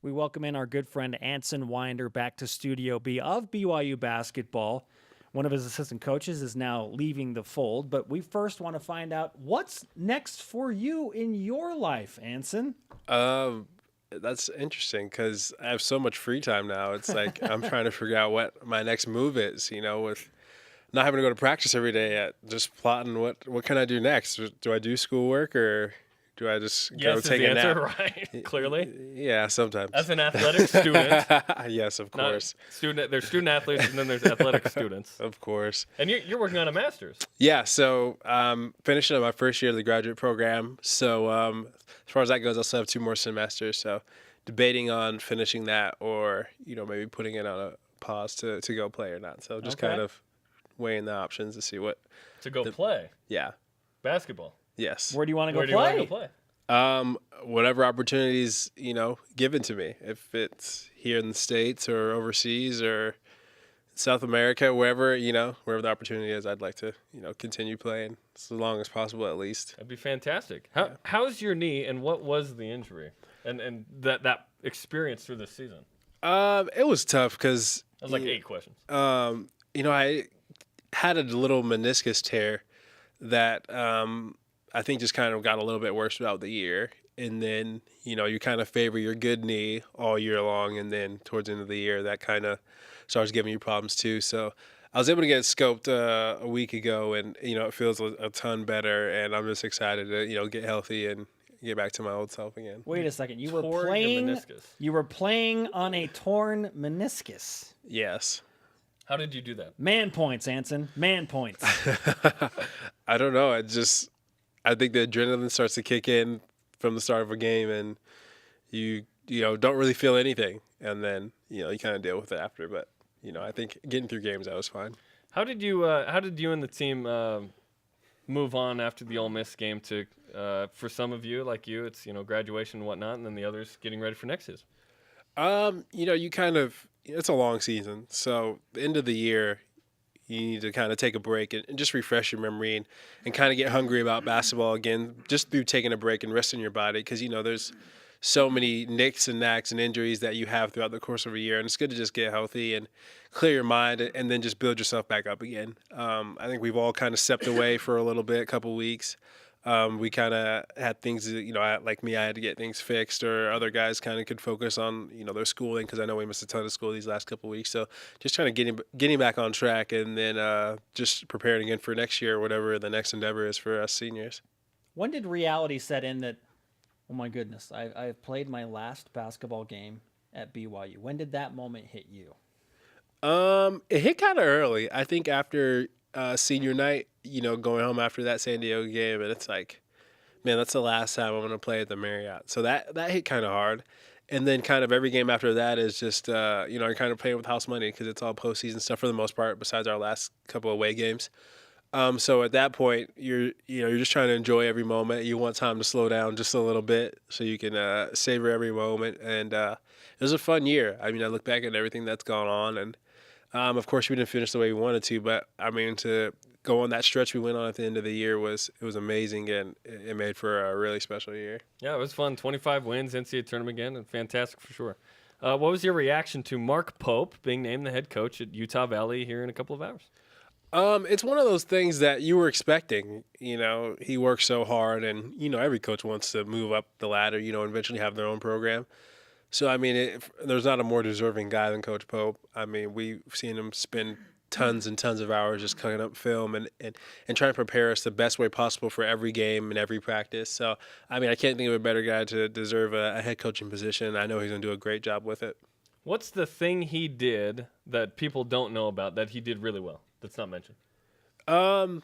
we welcome in our good friend Anson Winder back to Studio B of BYU Basketball. One of his assistant coaches is now leaving the fold, but we first want to find out what's next for you in your life, Anson. That's interesting because I have so much free time now. It's like I'm trying to figure out what my next move is, with not having to go to practice every day yet, just plotting what can I do next? Do I do schoolwork or do I just go take a nap? Right? Clearly. Yeah, sometimes. As an athletic student. Yes, of course. There's student athletes and then there's athletic students. Of course. And you're working on a master's. Yeah, so finishing up my first year of the graduate program. So as far as that goes, I'll still have 2 more semesters. So debating on finishing that or, maybe putting it on a pause to go play or not. So just kind of weighing the options to see what. To go play? Yeah. Basketball? Yes. Where do you want to go play? Whatever opportunities, given to me. If it's here in the States or overseas or South America, wherever the opportunity is, I'd like to, continue playing as long as possible at least. That'd be fantastic. How's your knee and what was the injury and that experience through this season? It was tough because that was like 8 questions. I had a little meniscus tear that I think just kind of got a little bit worse throughout the year. And then, you kind of favor your good knee all year long. And then towards the end of the year, that kind of starts giving you problems too. So I was able to get it scoped a week ago and, it feels a ton better. And I'm just excited to, get healthy and get back to my old self again. Wait a second. You were playing on a torn meniscus. Yes. How did you do that? Man points, Anson. Man points. I don't know. I think the adrenaline starts to kick in from the start of a game, and you don't really feel anything, and then you kind of deal with it after. But I think getting through games, that was fine. How did you and the team move on after the Ole Miss game? To for some of you, like you, it's graduation and whatnot, and then the others getting ready for next season. You kind of it's a long season, so the end of the year. You need to kind of take a break and just refresh your memory and kind of get hungry about basketball again, just through taking a break and resting your body. Because, there's so many nicks and knacks and injuries that you have throughout the course of a year. And it's good to just get healthy and clear your mind and then just build yourself back up again. I think we've all kind of stepped away for a little bit, a couple weeks. We kind of had things, like me, I had to get things fixed, or other guys kind of could focus on, their schooling, because I know we missed a ton of school these last couple of weeks. So just trying to getting back on track and then just preparing again for next year, or whatever the next endeavor is for us seniors. When did reality set in that, oh my goodness, I've played my last basketball game at BYU? When did that moment hit you? It hit kind of early. I think after senior night, going home after that San Diego game, and it's like, man, that's the last time I'm going to play at the Marriott. So that hit kind of hard. And then kind of every game after that is just, you're kind of playing with house money because it's all postseason stuff for the most part, besides our last couple of away games. So at that point, you're just trying to enjoy every moment. You want time to slow down just a little bit so you can savor every moment. And it was a fun year. I mean, I look back at everything that's gone on, and of course, we didn't finish the way we wanted to, but I mean, to go on that stretch we went on at the end of the year was amazing, and it made for a really special year. Yeah, it was fun. 25 wins, NCAA tournament again, and fantastic for sure. What was your reaction to Mark Pope being named the head coach at Utah Valley here in a couple of hours? It's one of those things that you were expecting. He works so hard, and every coach wants to move up the ladder. Eventually have their own program. So, I mean, there's not a more deserving guy than Coach Pope. I mean, we've seen him spend tons and tons of hours just cooking up film and trying to prepare us the best way possible for every game and every practice. So, I mean, I can't think of a better guy to deserve a head coaching position. I know he's going to do a great job with it. What's the thing he did that people don't know about that he did really well that's not mentioned? I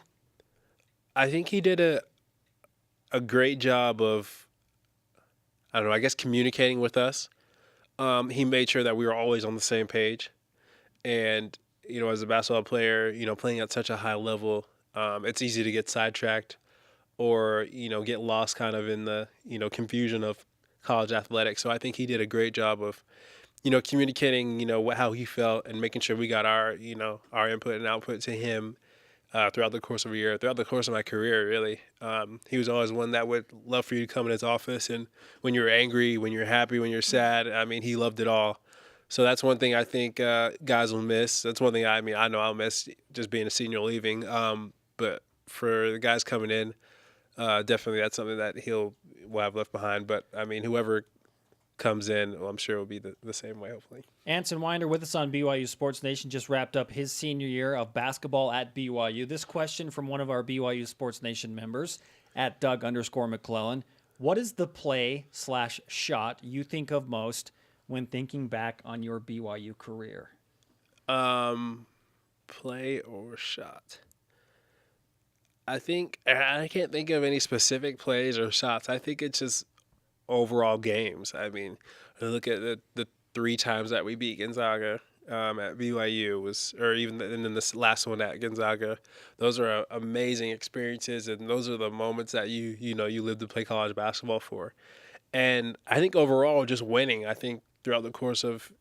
think he did a great job of, I don't know, I guess communicating with us. He made sure that we were always on the same page. And, as a basketball player, playing at such a high level, it's easy to get sidetracked or, get lost kind of in the, confusion of college athletics. So I think he did a great job of, communicating, how he felt and making sure we got our, our input and output to him throughout the course of a year, throughout the course of my career, really. He was always one that would love for you to come in his office, and when you're angry, when you're happy, when you're sad, I mean, he loved it all. So that's one thing I think guys will miss. That's one thing I know I'll miss just being a senior leaving. But for the guys coming in, definitely that's something that will have left behind. But, I mean, whoever comes in, well, I'm sure it will be the same way, hopefully. Anson Winder with us on BYU Sports Nation just wrapped up his senior year of basketball at BYU. This question from one of our BYU Sports Nation members at Doug_McClellan. What is the play/shot you think of most when thinking back on your BYU career? Play or shot? I think I can't think of any specific plays or shots. I think it's just overall games. I mean, look at the 3 times that we beat Gonzaga at BYU or even and then this last one at Gonzaga. Those are amazing experiences, and those are the moments that you live to play college basketball for. And I think overall, just winning. I think throughout the course of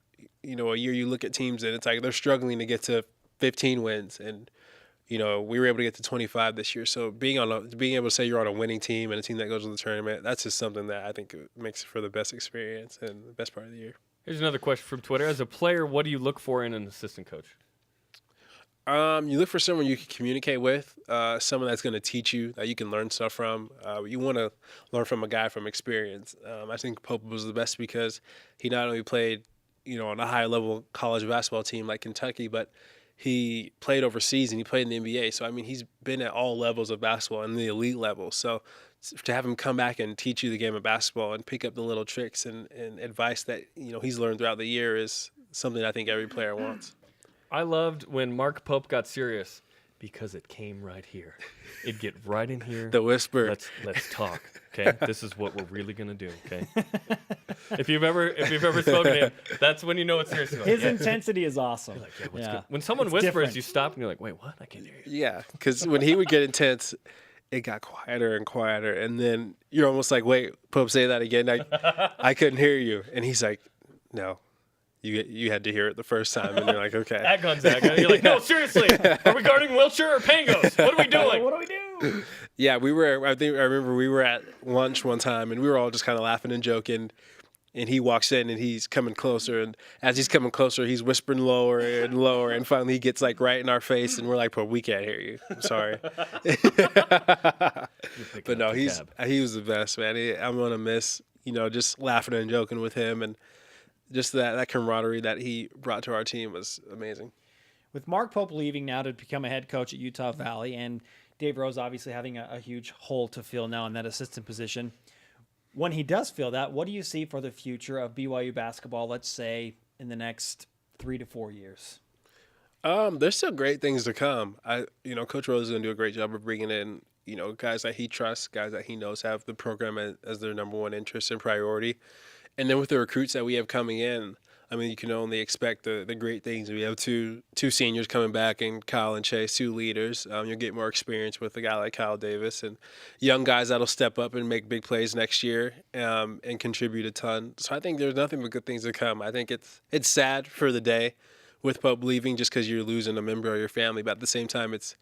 a year, you look at teams and it's like they're struggling to get to 15 wins, and we were able to get to 25 this year. So being able to say you're on a winning team and a team that goes to the tournament, that's just something that I think makes for the best experience and the best part of the year. Here's another question from Twitter. As a player, what do you look for in an assistant coach? You look for someone you can communicate with, someone that's going to teach you, that you can learn stuff from. You want to learn from a guy from experience. I think Pope was the best because he not only played, on a high-level college basketball team like Kentucky, but he played overseas and he played in the NBA. So, I mean, he's been at all levels of basketball and the elite level. So to have him come back and teach you the game of basketball and pick up the little tricks and advice that, he's learned throughout the year is something I think every player wants. I loved when Mark Pope got serious because it came right here. It'd get right in here. The whisper. Let's talk. Okay, this is what we're really gonna do. Okay. If you've ever spoken to him, that's when you know it's serious. His intensity is awesome. Like, yeah, what's good? When someone whispers, different. You stop and you're like, wait, what? I can't hear you. Yeah, because when he would get intense, it got quieter and quieter, and then you're almost like, wait, Pope, say that again. I couldn't hear you, and he's like, no. You had to hear it the first time, and you're like, okay. At Gonzaga, you're like, no, seriously, are we guarding Wilshire or Pangos? What are we doing? What do we do? Yeah, I remember we were at lunch one time, and we were all just kind of laughing and joking, and he walks in, and he's coming closer, and as he's coming closer, he's whispering lower and lower, and finally he gets like right in our face, and we're like, we can't hear you. I'm sorry. But no, he was the best, man. I'm going to miss, just laughing and joking with him, and just that camaraderie that he brought to our team was amazing. With Mark Pope leaving now to become a head coach at Utah Valley, and Dave Rose obviously having a huge hole to fill now in that assistant position, when he does fill that, what do you see for the future of BYU basketball, let's say, in the next 3 to 4 years? There's still great things to come. Coach Rose is going to do a great job of bringing in, guys that he trusts, guys that he knows have the program as their number one interest and priority. And then with the recruits that we have coming in, I mean, you can only expect the great things. We have two seniors coming back, and Kyle and Chase, 2 leaders. You'll get more experience with a guy like Kyle Davis, and young guys that'll step up and make big plays next year and contribute a ton. So I think there's nothing but good things to come. I think it's sad for the day with Pope leaving just because you're losing a member of your family, but at the same time, it's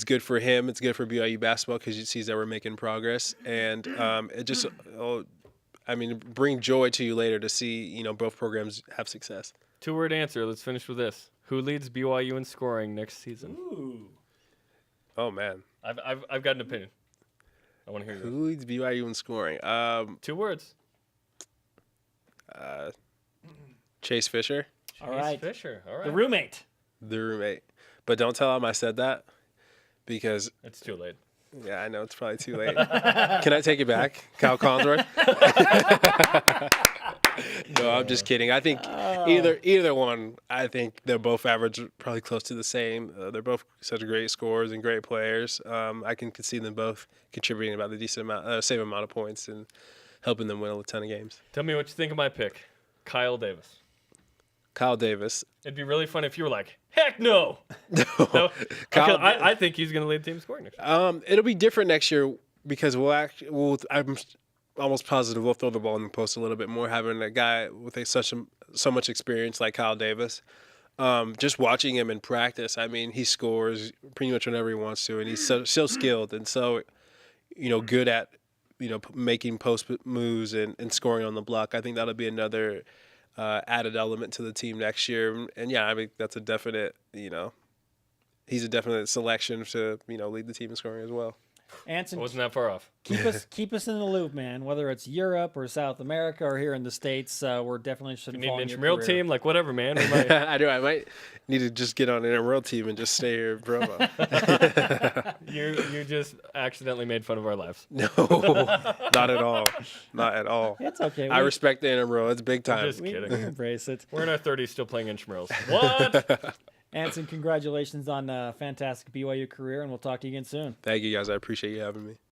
good for him. It's good for BYU basketball because he sees that we're making progress, and it just bring joy to you later to see, both programs have success. 2-word answer. Let's finish with this. Who leads BYU in scoring next season? Ooh. Oh, man. I've got an opinion. I want to hear yours. Who leads BYU in scoring? 2 words. Chase Fisher. All right. Chase Fisher. All right. The roommate. But don't tell him I said that because it's too late. Yeah, I know it's probably too late. Can I take it back, Kyle Collinsworth? No, I'm just kidding. I think either one. I think they're both average, probably close to the same. They're both such great scorers and great players. I can see them both contributing about the same amount of points and helping them win a ton of games. Tell me what you think of my pick, Kyle Davis. Kyle Davis. It'd be really fun if you were like, heck no. No. I think he's going to lead the team in scoring next year. It'll be different next year because I'm almost positive we'll throw the ball in the post a little bit more, having a guy with so much experience like Kyle Davis. just watching him in practice, I mean, he scores pretty much whenever he wants to, and he's so skilled and so, good at, making post moves and scoring on the block. I think that'll be another added element to the team next year. And yeah, I mean, that's a definite, he's a definite selection to, lead the team in scoring as well. Anson, Wasn't that far off. keep us in the loop, man. Whether it's Europe or South America or here in the States, we're definitely interested in You need an following your intramural career. team, like whatever, man. We might- I do. I might need to just get on an intramural team and just stay here in Provo. you just accidentally made fun of our lives. No, not at all. Not at all. It's okay. I respect the intramural. It's big time. Just we kidding. embrace it. We're in our 30s still playing intramurals. What? Anson, congratulations on a fantastic BYU career, and we'll talk to you again soon. Thank you, guys. I appreciate you having me.